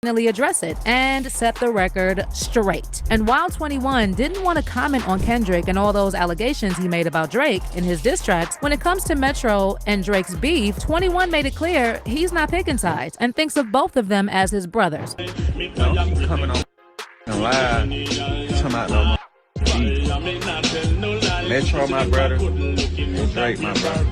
finally address it and set the record straight. And while 21 didn't want to comment on Kendrick and all those allegations he made about Drake in his diss tracks, when it comes to Metro and Drake's beef, 21 made it clear he's not picking sides and thinks of both of them as his brothers. Coming on live, talking about no beef. Metro my brother, and Drake my brother.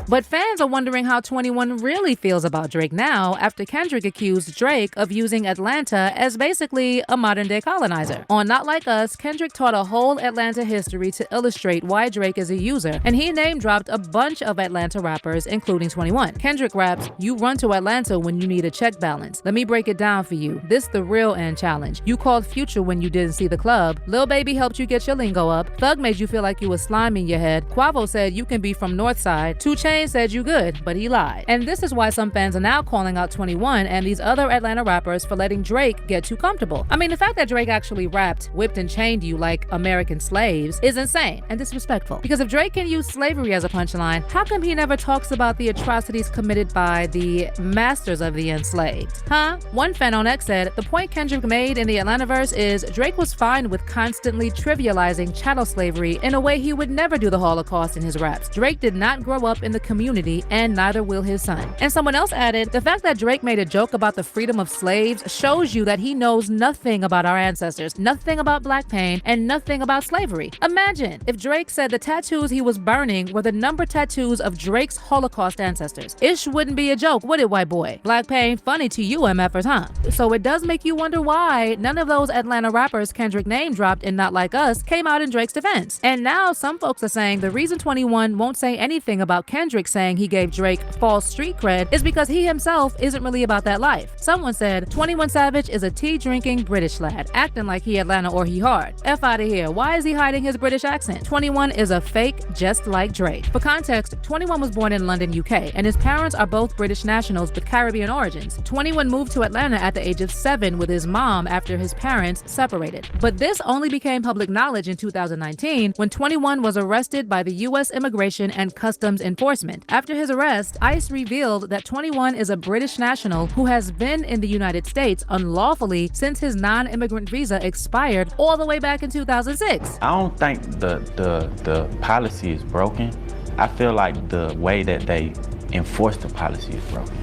But fans are wondering how 21 really feels about Drake now after Kendrick accused Drake of using Atlanta as basically a modern-day colonizer. On Not Like Us, Kendrick taught a whole Atlanta history to illustrate why Drake is a user, and he name-dropped a bunch of Atlanta rappers, including 21. Kendrick raps, "You run to Atlanta when you need a check balance. Let me break it down for you. This the real end challenge. You called Future when you didn't see the club. Lil Baby helped you get your lingo up. Thug made you feel like you was slime in your head. Quavo said you can be from Northside. 2 Chainz said you good, but he lied." And this is why some fans are now calling out 21 and these other Atlanta rappers for letting Drake get too comfortable. I mean, the fact that Drake actually rapped, "Whipped and chained you like American slaves" is insane and disrespectful. Because if Drake can use slavery as a punchline, how come he never talks about the atrocities committed by the masters of the enslaved? Huh? One fan on X said, "The point Kendrick made in the Atlanta verse is Drake was fine with constantly trivializing chattel slavery in a way he would never do the Holocaust in his raps. Drake did not grow up in the community and neither will his son." And someone else added, "The fact that Drake made a joke about the freedom of slaves shows you that he knows nothing about our ancestors, nothing about black pain, and nothing about slavery." Imagine if Drake said the tattoos he was burning were the number tattoos of Drake's Holocaust ancestors. Ish wouldn't be a joke, would it, white boy? Black pain funny to you MFers, huh? So it does make you wonder why none of those Atlanta rappers Kendrick name dropped in Not Like Us came out in Drake's defense. And now some folks are saying the reason 21 won't say anything about Kendrick saying he gave Drake false street cred is because he himself isn't really about that life. Someone said, 21 Savage is a tea-drinking British lad, acting like he Atlanta or he hard. F out of here. Why is he hiding his British accent? 21 is a fake just like Drake. For context, 21 was born in London, UK, and his parents are both British nationals with Caribbean origins. 21 moved to Atlanta at the age of 7 with his mom after his parents separated. But this only became public knowledge in 2019 when 21 was arrested by the US Immigration and Customs Enforcement. After his arrest, ICE revealed that 21 is a British national who has been in the United States unlawfully since his non-immigrant visa expired all the way back in 2006. I don't think the policy is broken. I feel like the way that they enforce the policy is broken.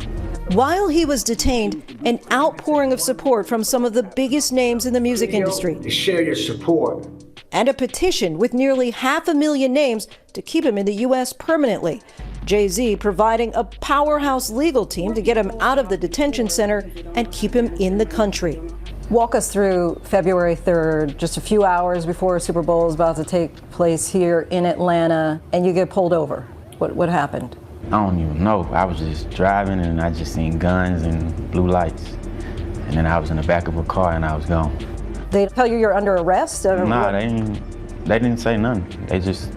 While he was detained, an outpouring of support from some of the biggest names in the music industry. To share your support. And a petition with nearly 500,000 names to keep him in the U.S. permanently. Jay-Z providing a powerhouse legal team to get him out of the detention center and keep him in the country. Walk us through February 3rd, just a few hours before Super Bowl is about to take place here in Atlanta, and you get pulled over. What happened? I don't even know. I was just driving and I just seen guns and blue lights. And then I was in the back of a car and I was gone. They tell you you're under arrest? Nah, they didn't say nothing. They just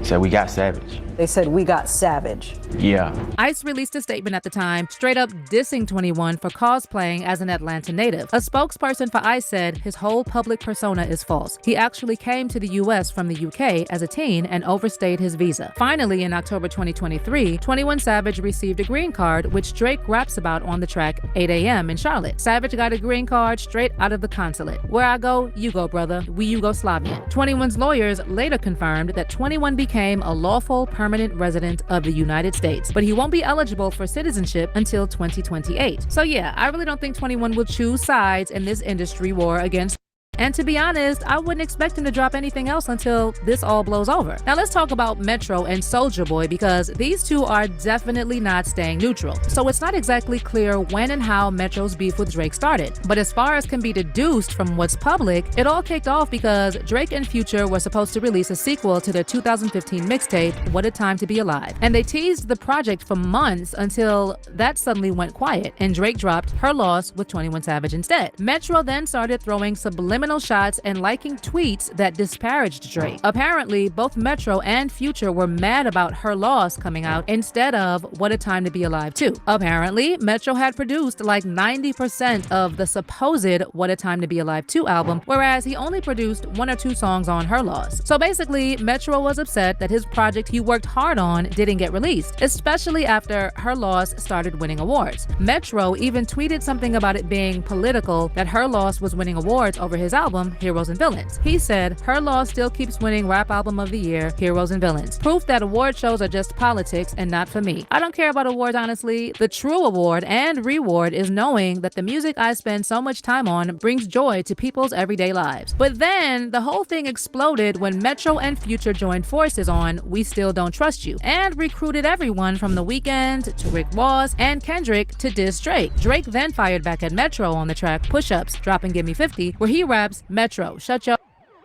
said we got Savage. They said we got Savage. Yeah. ICE released a statement at the time, straight up dissing 21 for cosplaying as an Atlanta native. A spokesperson for ICE said his whole public persona is false. He actually came to the US from the UK as a teen and overstayed his visa. Finally, in October 2023, 21 Savage received a green card, which Drake raps about on the track 8 a.m. in Charlotte. Savage got a green card straight out of the consulate. Where I go, you go, brother. We Yugoslavian. 21's lawyers later confirmed that 21 became a lawful permanent resident of the United States, but he won't be eligible for citizenship until 2028. So yeah, I really don't think 21 will choose sides in this industry war against. And to be honest, I wouldn't expect him to drop anything else until this all blows over. Now let's talk about Metro and Soulja Boy, because these two are definitely not staying neutral. So it's not exactly clear when and how Metro's beef with Drake started. But as far as can be deduced from what's public, it all kicked off because Drake and Future were supposed to release a sequel to their 2015 mixtape, What a Time to Be Alive. And they teased the project for months until that suddenly went quiet and Drake dropped Her Loss with 21 Savage instead. Metro then started throwing subliminal subliminal shots and liking tweets that disparaged Drake. Apparently, both Metro and Future were mad about Her Loss coming out instead of What a Time to Be Alive 2. Apparently, Metro had produced like 90% of the supposed What a Time to Be Alive 2 album, whereas he only produced 1 or 2 songs on Her Loss. So basically, Metro was upset that his project he worked hard on didn't get released, especially after Her Loss started winning awards. Metro even tweeted something about it being political, that Her Loss was winning awards over his album, Heroes and Villains. He said, Her Loss still keeps winning Rap Album of the Year, Heroes and Villains. Proof that award shows are just politics and not for me. I don't care about awards, honestly. The true award and reward is knowing that the music I spend so much time on brings joy to people's everyday lives. But then the whole thing exploded when Metro and Future joined forces on We Still Don't Trust You and recruited everyone from The Weeknd to Rick Ross and Kendrick to diss Drake. Drake then fired back at Metro on the track Push-Ups, dropping Give Me 50, where he raps, Metro, shut your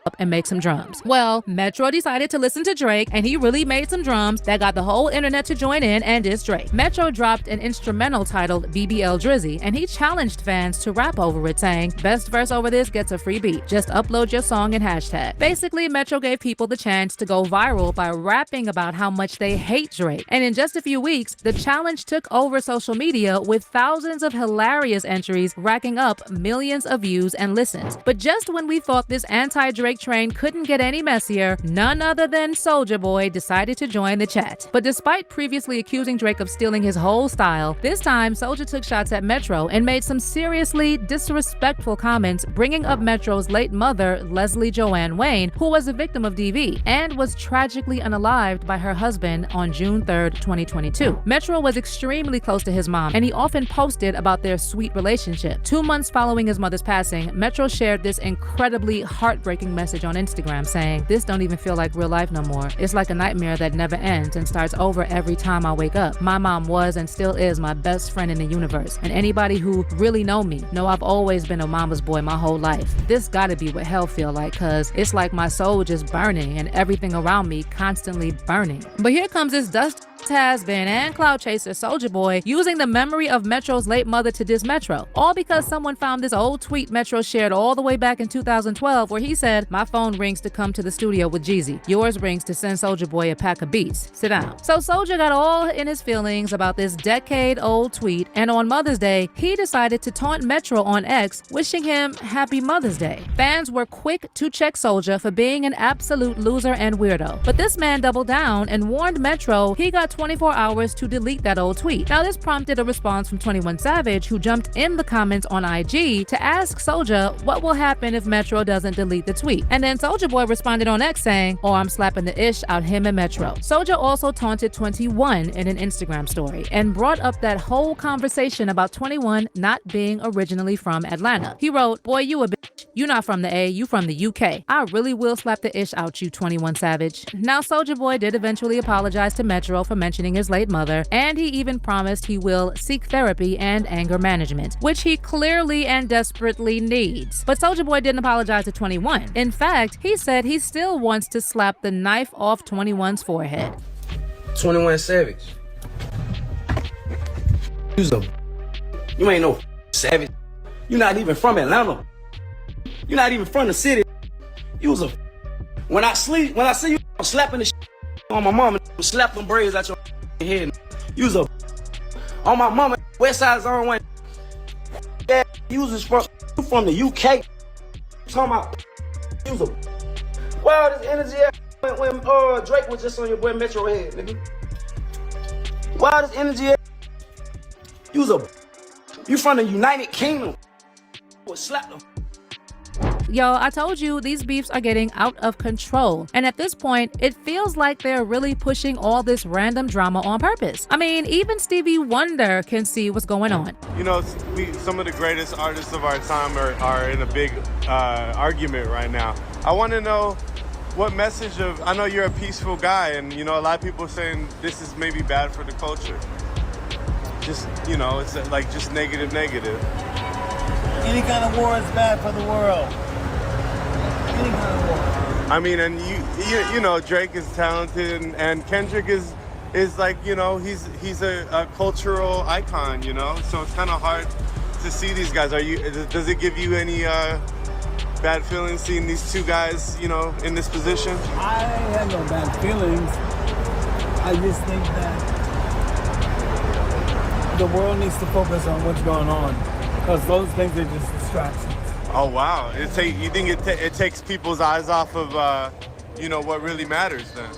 up and make some drums. Well, Metro decided to listen to Drake, and he really made some drums that got the whole internet to join in and diss Drake. Metro dropped an instrumental titled BBL Drizzy, and he challenged fans to rap over it, saying, best verse over this gets a free beat. Just upload your song and hashtag. Basically, Metro gave people the chance to go viral by rapping about how much they hate Drake. And in just a few weeks, the challenge took over social media with thousands of hilarious entries racking up millions of views and listens. But just when we thought this anti-Drake train couldn't get any messier, none other than Soulja Boy decided to join the chat. But despite previously accusing Drake of stealing his whole style, this time Soulja took shots at Metro and made some seriously disrespectful comments, bringing up Metro's late mother, Leslie Joanne Wayne, who was a victim of DV and was tragically unalived by her husband on June 3rd, 2022. Metro was extremely close to his mom, and he often posted about their sweet relationship. 2 months following his mother's passing, Metro shared this incredibly heartbreaking message on Instagram saying, this don't even feel like real life no more. It's like a nightmare that never ends and starts over every time I wake up. My mom was and still is my best friend in the universe. And anybody who really know me know I've always been a mama's boy my whole life. This gotta be what hell feel like, cause it's like my soul just burning and everything around me constantly burning. But here comes this dust has-been and cloud chaser Soulja Boy using the memory of Metro's late mother to diss Metro, all because someone found this old tweet Metro shared all the way back in 2012 where he said, my phone rings to come to the studio with Jeezy. Yours rings to send Soulja Boy a pack of beats. Sit down. So Soulja got all in his feelings about this decade-old tweet, and on Mother's Day, he decided to taunt Metro on X, wishing him Happy Mother's Day. Fans were quick to check Soulja for being an absolute loser and weirdo, but this man doubled down and warned Metro he got 24 hours to delete that old tweet. Now this prompted a response from 21 Savage, who jumped in the comments on IG to ask Soulja what will happen if Metro doesn't delete the tweet. And then Soulja Boy responded on X saying, oh, I'm slapping the ish out him and Metro. Soulja also taunted 21 in an Instagram story and brought up that whole conversation about 21 not being originally from Atlanta. He wrote, boy, you a bitch. You not from the A, you from the UK. I really will slap the ish out you, 21 Savage. Now Soulja Boy did eventually apologize to Metro for mentioning his late mother, and he even promised he will seek therapy and anger management, which he clearly and desperately needs. But Soulja Boy didn't apologize to 21. In fact, he said he still wants to slap the knife off 21's forehead. 21 Savage. You ain't no savage. You not even from Atlanta. You not even from the city. You was a. When I see you, I'm slapping the shit on my mama, slap them braids out your head. You was a. On my mama, West Side Zone 1. Yeah, you was from the UK. Talking about. You was a. Wow, this energy when Drake was just on your boy Metro head, nigga. Wow, this energy. You was a. You from the United Kingdom. Would slap them. Yo, I told you these beefs are getting out of control. And at this point, it feels like they're really pushing all this random drama on purpose. I mean, even Stevie Wonder can see what's going on. You know, some of the greatest artists of our time are in a big argument right now. I want to know what message of, I know you're a peaceful guy, and you know, a lot of people are saying this is maybe bad for the culture. Just, you know, it's like just negative. Any kind of war is bad for the world. Any kind of war. I mean, and you know, Drake is talented, and Kendrick is like, you know, he's a cultural icon, you know. So it's kind of hard to see these guys. Does it give you any bad feelings seeing these two guys, you know, in this position? I have no bad feelings. I just think that the world needs to focus on what's going on, because those things are just distractions. Oh wow! You think it takes people's eyes off of, you know, what really matters then?